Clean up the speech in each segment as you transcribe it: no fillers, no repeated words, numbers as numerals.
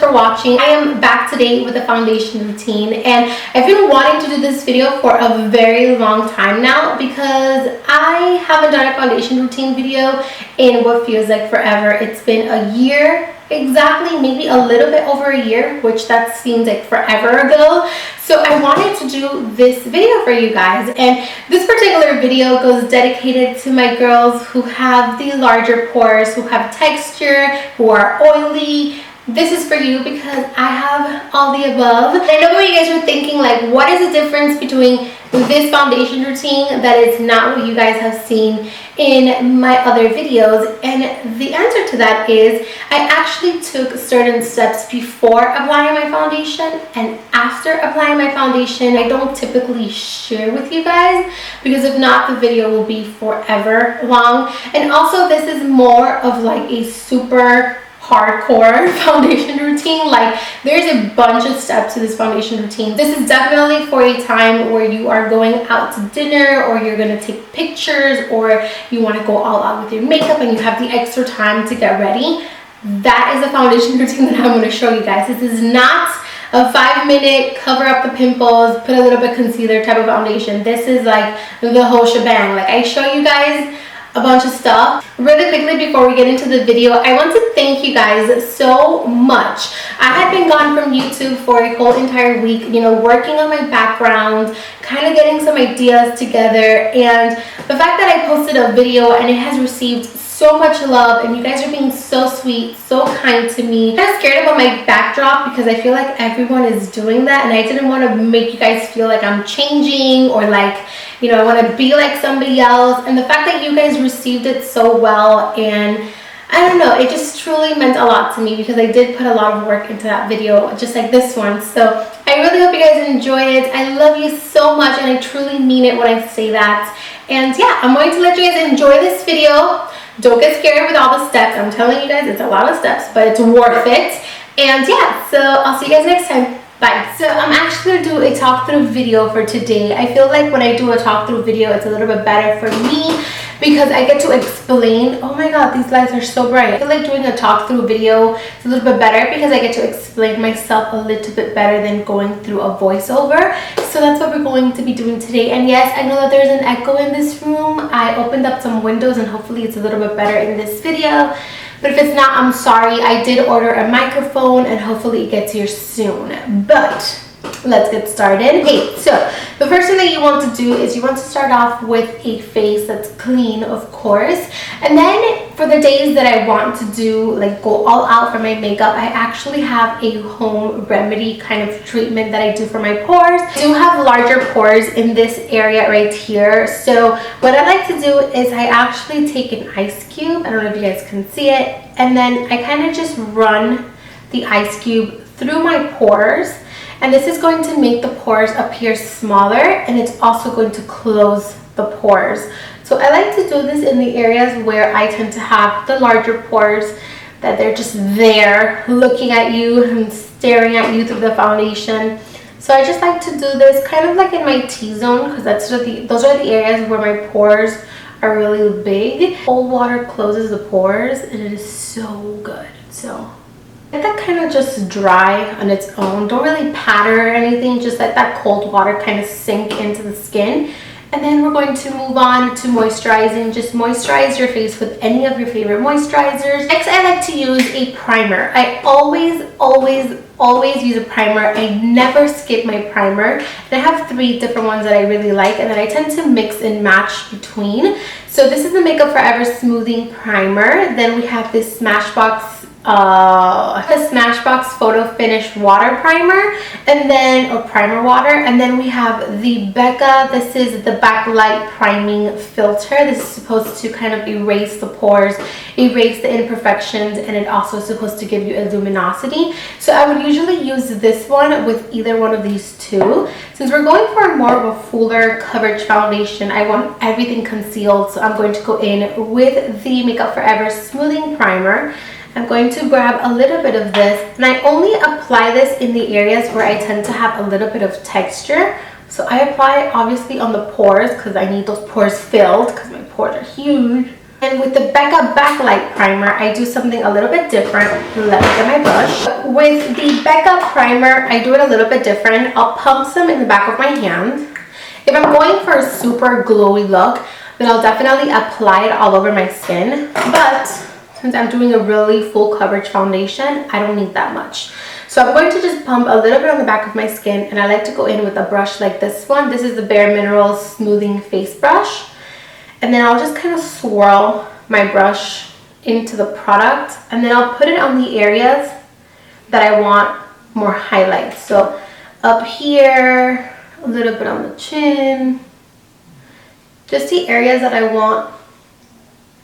for watching. I am back today with a foundation routine, and I've been wanting to do this video for a very long time now because I haven't done a foundation routine video in what feels like forever. It's been a year exactly, maybe a little bit over a year, which that seems like forever ago. So I wanted to do this video for you guys, and this particular video goes dedicated to my girls who have the larger pores, who have texture, who are oily. This is for you because I have all the above. And I know what you guys are thinking, like, what is the difference between this foundation routine that is not what you guys have seen in my other videos? And the answer to that is I actually took certain steps before applying my foundation and after applying my foundation. I don't typically share with you guys because if not, the video will be forever long. And also, this is more of like a super hardcore foundation routine. Like, there's a bunch of steps to this foundation routine. This is definitely for a time where you are going out to dinner, or you're going to take pictures, or you want to go all out with your makeup and you have the extra time to get ready. That is a foundation routine that I'm going to show you guys. This is not a 5-minute cover up the pimples, put a little bit concealer type of foundation. This is like the whole shebang. Like, I show you guys a bunch of stuff. Really quickly before we get into the video, I want to thank you guys so much. I had been gone from YouTube for a whole entire week, you know, working on my background, kind of getting some ideas together, and the fact that I posted a video and it has received so much love, and you guys are being so sweet, so kind to me. I'm kind of scared about my backdrop because I feel like everyone is doing that, and I didn't want to make you guys feel like I'm changing or like, you know, I want to be like somebody else. And the fact that you guys received it so well, and I don't know, it just truly meant a lot to me because I did put a lot of work into that video, just like this one. So I really hope you guys enjoy it. I love you so much, and I truly mean it when I say that. And yeah, I'm going to let you guys enjoy this video. Don't get scared with all the steps. I'm telling you guys, it's a lot of steps, but it's worth it. And yeah, so I'll see you guys next time. Bye. So I'm actually going to do a talk through video for today. I feel like when I do a talk through video, it's a little bit better for me because I get to explain. Oh my god, these lights are so bright. I feel like doing a talk through video is a little bit better because I get to explain myself a little bit better than going through a voiceover. So that's what we're going to be doing today. And yes, I know that there's an echo in this room. I opened up some windows and hopefully it's a little bit better in this video. But if it's not, I'm sorry. I did order a microphone and hopefully it gets here soon. But let's get started. Okay, so the first thing that you want to do is you want to start off with a face that's clean, of course. And then for the days that I want to do, like, go all out for my makeup, I actually have a home remedy kind of treatment that I do for my pores. I do have larger pores in this area right here. So what I like to do is I actually take an ice cube. I don't know if you guys can see it. And then I kind of just run the ice cube through my pores. And this is going to make the pores appear smaller, and it's also going to close the pores. So I like to do this in the areas where I tend to have the larger pores, that they're just there looking at you and staring at you through the foundation. So I just like to do this kind of like in my T-zone because those are the areas where my pores are really big. Cold water closes the pores and it is so good. So let that kind of just dry on its own. Don't really patter or anything, just let that cold water kind of sink into the skin. And then we're going to move on to moisturizing. Just moisturize your face with any of your favorite moisturizers. Next, I like to use a primer. I always use a primer. I never skip my primer. And I have 3 different ones that I really like, and then I tend to mix and match between. So this is the Makeup Forever Smoothing Primer. Then we have this Smashbox Photo Finish Water Primer, and then primer water. And then we have the Becca, this is the Backlight Priming Filter. This is supposed to kind of erase the pores, erase the imperfections, and it also is supposed to give you a luminosity. So I would usually use this one with either one of these two. Since we're going for more of a fuller coverage foundation, I want everything concealed, so I'm going to go in with the Makeup Forever Smoothing Primer. I'm going to grab a little bit of this, and I only apply this in the areas where I tend to have a little bit of texture. So I apply it obviously on the pores because I need those pores filled because my pores are huge. And with the Becca Backlight Primer, I do something a little bit different. Let me get my brush. With the Becca Primer, I do it a little bit different. I'll pump some in the back of my hand. If I'm going for a super glowy look, then I'll definitely apply it all over my skin. But since I'm doing a really full coverage foundation, I don't need that much. So I'm going to just pump a little bit on the back of my skin, and I like to go in with a brush like this one. This is the Bare Minerals Smoothing Face Brush. And then I'll just kind of swirl my brush into the product, and then I'll put it on the areas that I want more highlights. So up here, a little bit on the chin, just the areas that I want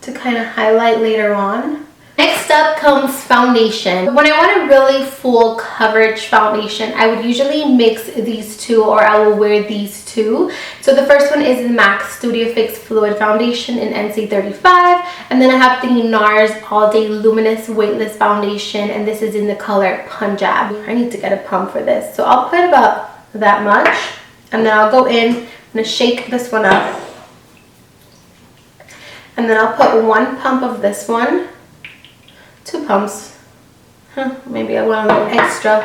to kind of highlight later on. Next up comes foundation. When I want a really full coverage foundation, I would usually mix these two, or I will wear these two. So the first one is the MAC Studio Fix Fluid Foundation in NC35, and then I have the NARS All Day Luminous Weightless Foundation, and this is in the color Punjab. I need to get a pump for this, so I'll put about that much, and then I'll go in. I'm gonna shake this one up, and then I'll put one pump of this one. 2 pumps. Maybe I want a little extra.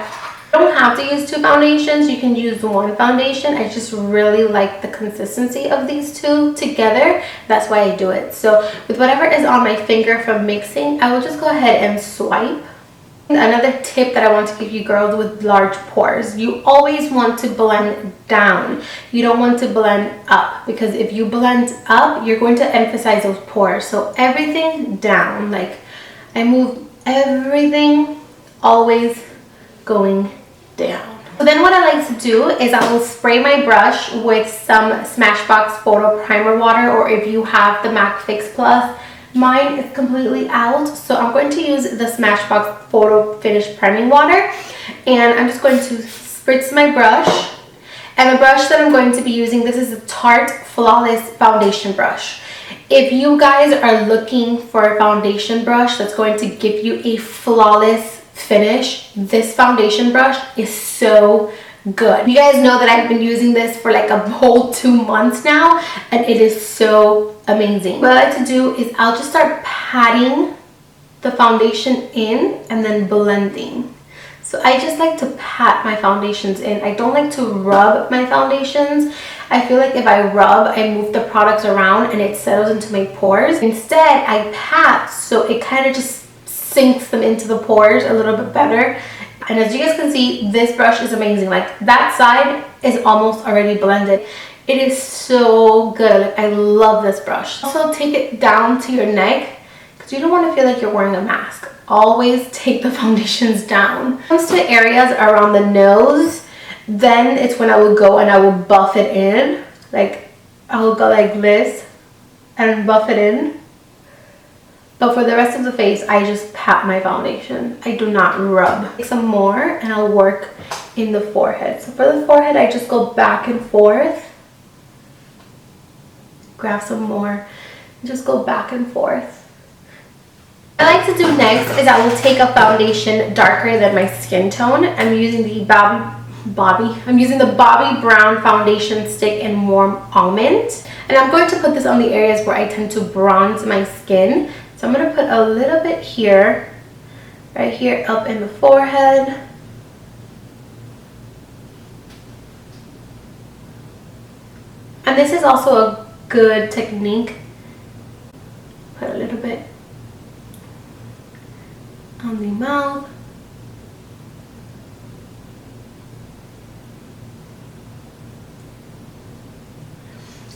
You don't have to use 2 foundations. You can use 1 foundation. I just really like the consistency of these 2 together. That's why I do it. So with whatever is on my finger from mixing, I will just go ahead and swipe. Another tip that I want to give you girls with large pores, you always want to blend down. You don't want to blend up, because if you blend up, you're going to emphasize those pores. So everything down, like I move everything always going down. So then what I like to do is I will spray my brush with some Smashbox Photo Primer Water, or if you have the MAC Fix Plus. Mine is completely out, so I'm going to use the Smashbox Photo Finish Priming Water, and I'm just going to spritz my brush. And the brush that I'm going to be using, this is a Tarte Flawless Foundation Brush. If you guys are looking for a foundation brush that's going to give you a flawless finish, this foundation brush is so good. You guys know that I've been using this for like a whole 2 months now, and it is so amazing. What I like to do is I'll just start patting the foundation in and then blending. So I just like to pat my foundations in. I don't like to rub my foundations. I feel like if I rub, I move the products around and it settles into my pores. Instead, I pat, so it kind of just sinks them into the pores a little bit better. And as you guys can see, this brush is amazing. Like that side is almost already blended. It is so good. Like I love this brush. Also take it down to your neck, because you don't want to feel like you're wearing a mask. Always take the foundations down. When it comes to areas around the nose, then it's when I will go and I will buff it in. Like I will go like this and buff it in. But for the rest of the face, I just pat my foundation. I do not rub. Take some more and I'll work in the forehead. So for the forehead, I just go back and forth. Grab some more and just go back and forth. What I like to do next is I will take a foundation darker than my skin tone. I'm using the Bobbi Brown Foundation Stick in Warm Almond. And I'm going to put this on the areas where I tend to bronze my skin. So I'm going to put a little bit here, right here up in the forehead. And this is also a good technique. Put a little bit on the mouth.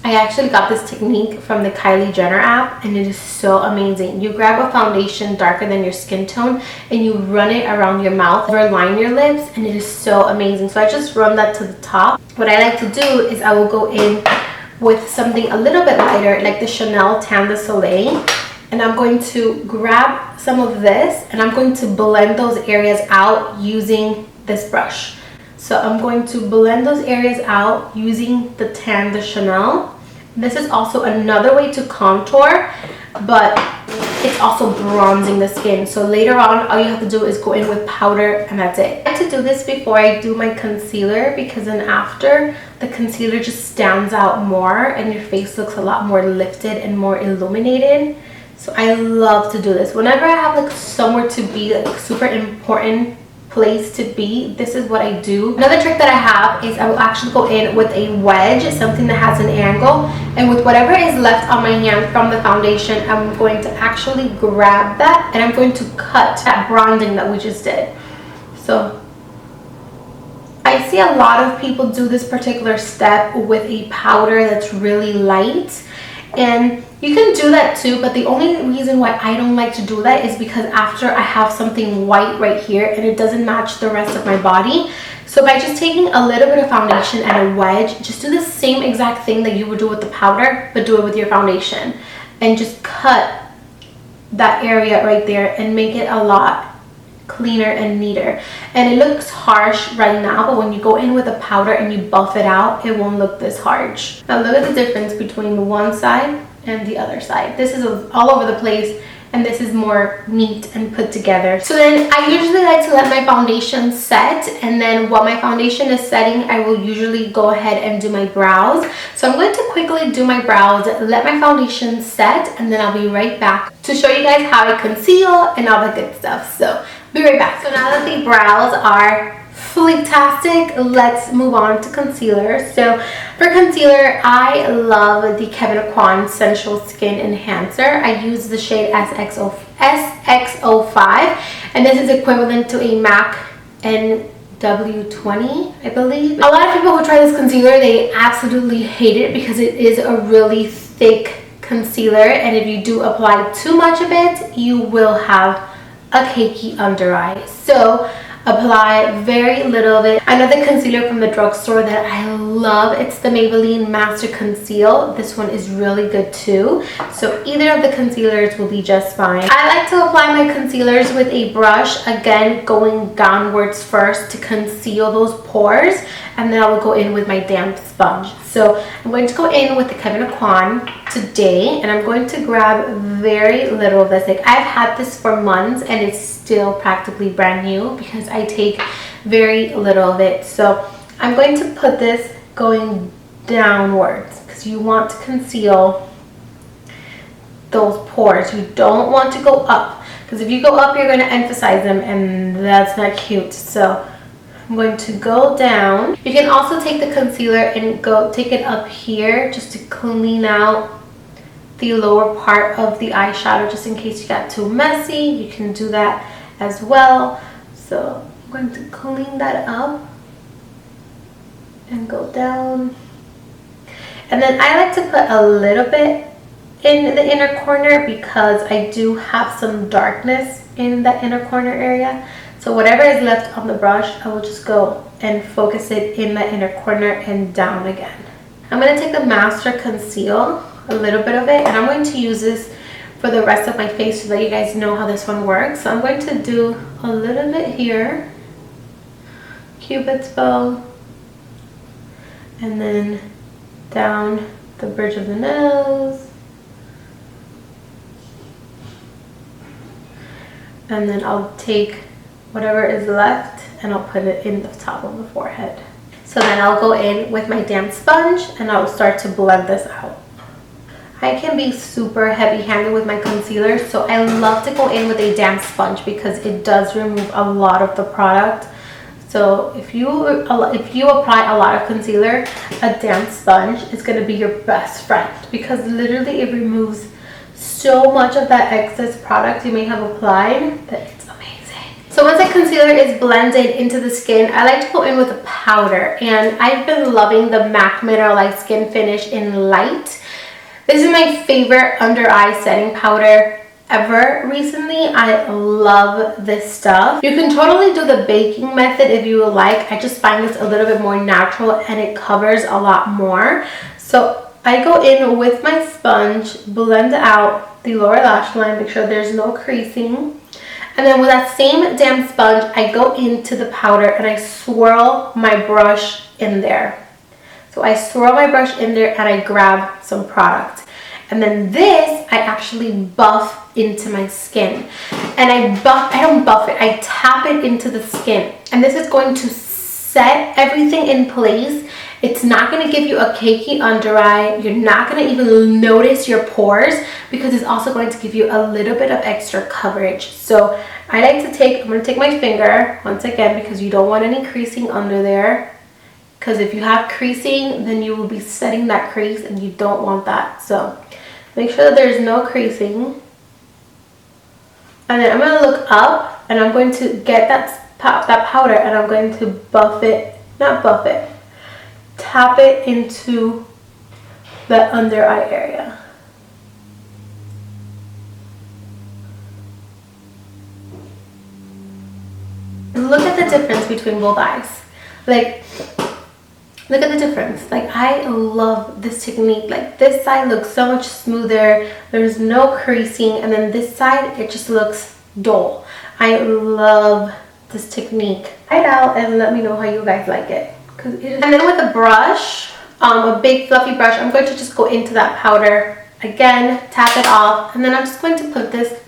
I actually got this technique from the Kylie Jenner app, and it is so amazing. You grab a foundation darker than your skin tone and you run it around your mouth, line your lips, and it is so amazing. So I just run that to the top. What I like to do is I will go in with something a little bit lighter, like the Chanel Tan de Soleil, and I'm going to grab some of this and I'm going to blend those areas out using this brush. So I'm going to blend those areas out using the Tan de Chanel. This is also another way to contour, but it's also bronzing the skin. So later on, all you have to do is go in with powder and that's it. I like to do this before I do my concealer, because then after, the concealer just stands out more and your face looks a lot more lifted and more illuminated. So I love to do this whenever I have like somewhere to be, like super important place to be. This is what I do. Another trick that I have is I will actually go in with a wedge, something that has an angle, and with whatever is left on my hand from the foundation, I'm going to actually grab that and I'm going to cut that bronzing that we just did. So I see a lot of people do this particular step with a powder that's really light, and you can do that too, but the only reason why I don't like to do that is because after I have something white right here and it doesn't match the rest of my body. So by just taking a little bit of foundation and a wedge, just do the same exact thing that you would do with the powder, but do it with your foundation, and just cut that area right there and make it a lot cleaner and neater. And it looks harsh right now, but when you go in with a powder and you buff it out, it won't look this harsh. Now look at the difference between one side and the other side. This is all over the place, and this is more neat and put together. So then I usually like to let my foundation set, and then while my foundation is setting, I will usually go ahead and do my brows. So I'm going to quickly do my brows, let my foundation set, and then I'll be right back to show you guys how I conceal and all the good stuff. So be right back. So now that the brows are fleetastic, let's move on to concealer. So for concealer, I love the Kevyn Aucoin Sensual Skin Enhancer. I use the shade SX05, and this is equivalent to a MAC NW20, I believe. A lot of people who try this concealer, they absolutely hate it because it is a really thick concealer, and if you do apply too much of it, you will have a cakey under eye. So apply very little of it. Another concealer from the drugstore that I love, it's the Maybelline Master Conceal. This one is really good too. So either of the concealers will be just fine. I like to apply my concealers with a brush, again going downwards first to conceal those pores, and then I will go in with my damp sponge. So I'm going to go in with the Kevyn Aucoin today, and I'm going to grab very little of this. Like, I've had this for months and it's still practically brand new because I take very little of it. So I'm going to put this going downwards because you want to conceal those pores. You don't want to go up, because if you go up, you're going to emphasize them, and that's not cute. So I'm going to go down. You can also take the concealer and go take it up here just to clean out the lower part of the eyeshadow, just in case you got too messy. You can do that as well. So I'm going to clean that up and go down. And then I like to put a little bit in the inner corner because I do have some darkness in that inner corner area. So whatever is left on the brush, I will just go and focus it in the inner corner and down again. I'm going to take the Master Conceal, a little bit of it, and I'm going to use this for the rest of my face so that you guys know how this one works. So I'm going to do a little bit here, Cupid's bow, and then down the bridge of the nose, and then I'll take whatever is left and I'll put it in the top of the forehead. So then I'll go in with my damp sponge and I'll start to blend this out. I can be super heavy-handed with my concealer, so I love to go in with a damp sponge because it does remove a lot of the product. So if you apply a lot of concealer, a damp sponge is going to be your best friend, because literally it removes so much of that excess product you may have applied that it's amazing. So once the concealer is blended into the skin, I like to go in with a powder, and I've been loving the MAC Mineralized Skin Finish in Light. This is my favorite under eye setting powder ever recently. I love this stuff. You can totally do the baking method if you would like. I just find this a little bit more natural and it covers a lot more. So I go in with my sponge, blend out the lower lash line, make sure there's no creasing. And then with that same damp sponge, I go into the powder and I swirl my brush in there. So I swirl my brush in there and I grab some product. And then this, I actually buff into my skin. And I don't buff it, I tap it into the skin. And this is going to set everything in place It's not going to give you a cakey under eye. You're not going to even notice your pores because it's also going to give you a little bit of extra coverage. So I like to take, I'm going to take my finger once again because you don't want any creasing under there. Because if you have creasing, then you will be setting that crease and you don't want that. So make sure that there's no creasing. And then I'm going to look up and I'm going to get that powder and I'm going to buff it, not buff it, tap it into the under eye area. Look at the difference between both eyes. Like, look at the difference. Like, I love this technique. Like, this side looks so much smoother. There's no creasing. And then this side, it just looks dull. I love this technique. Try it out and let me know how you guys like it. And then with a brush, a big fluffy brush, I'm going to just go into that powder. Again, tap it off. And then I'm just going to put this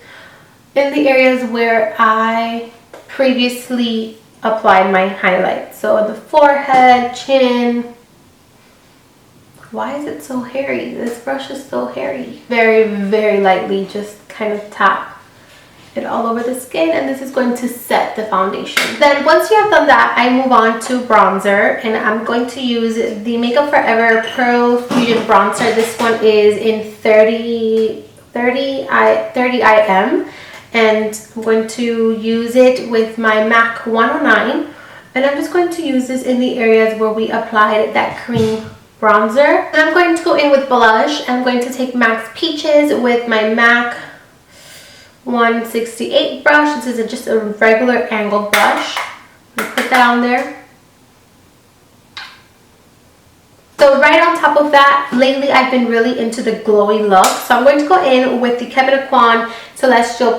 in the areas where I previously applied my highlight. So the forehead, chin. Why is it so hairy? This brush is so hairy. Very, very lightly, just kind of tap it all over the skin, and this is going to set the foundation. Then once you have done that, I move on to bronzer, and I'm going to use the Makeup Forever Pro Fusion Bronzer. This one is in 30 IM. And I'm going to use it with my MAC 109, and I'm just going to use this in the areas where we applied that cream bronzer. And I'm going to go in with blush. I'm going to take MAC's Peaches with my MAC 168 brush. This is just a regular angled brush. I'm going to put that on there. So right on top of that, lately I've been really into the glowy look. So I'm going to go in with the Kevyn Aucoin Celestial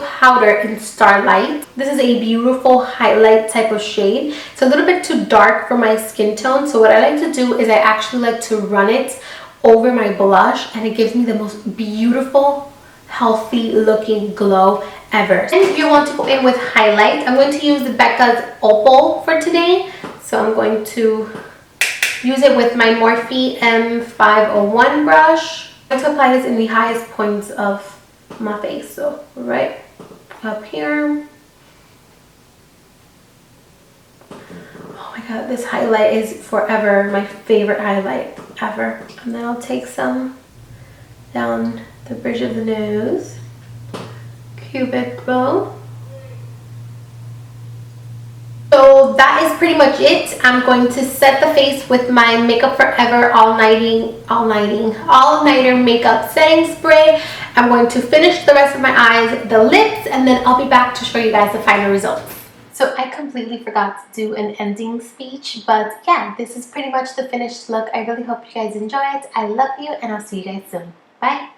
Powder in Starlight. This is a beautiful highlight type of shade. It's a little bit too dark for my skin tone. So what I like to do is I actually like to run it over my blush, and it gives me the most beautiful, healthy looking glow ever. And if you want to go in with highlight, I'm going to use the Becca's Opal for today. So I'm going to use it with my Morphe M501 brush. I'm going to apply this in the highest points of my face. So right up here. Oh my god, this highlight is forever my favorite highlight ever. And then I'll take some down the bridge of the nose. Cupid bow. So that is pretty much it. I'm going to set the face with my Makeup Forever All-Nighter Makeup Setting Spray. I'm going to finish the rest of my eyes, the lips, and then I'll be back to show you guys the final results. So I completely forgot to do an ending speech, but yeah, this is pretty much the finished look. I really hope you guys enjoy it. I love you, and I'll see you guys soon. Bye.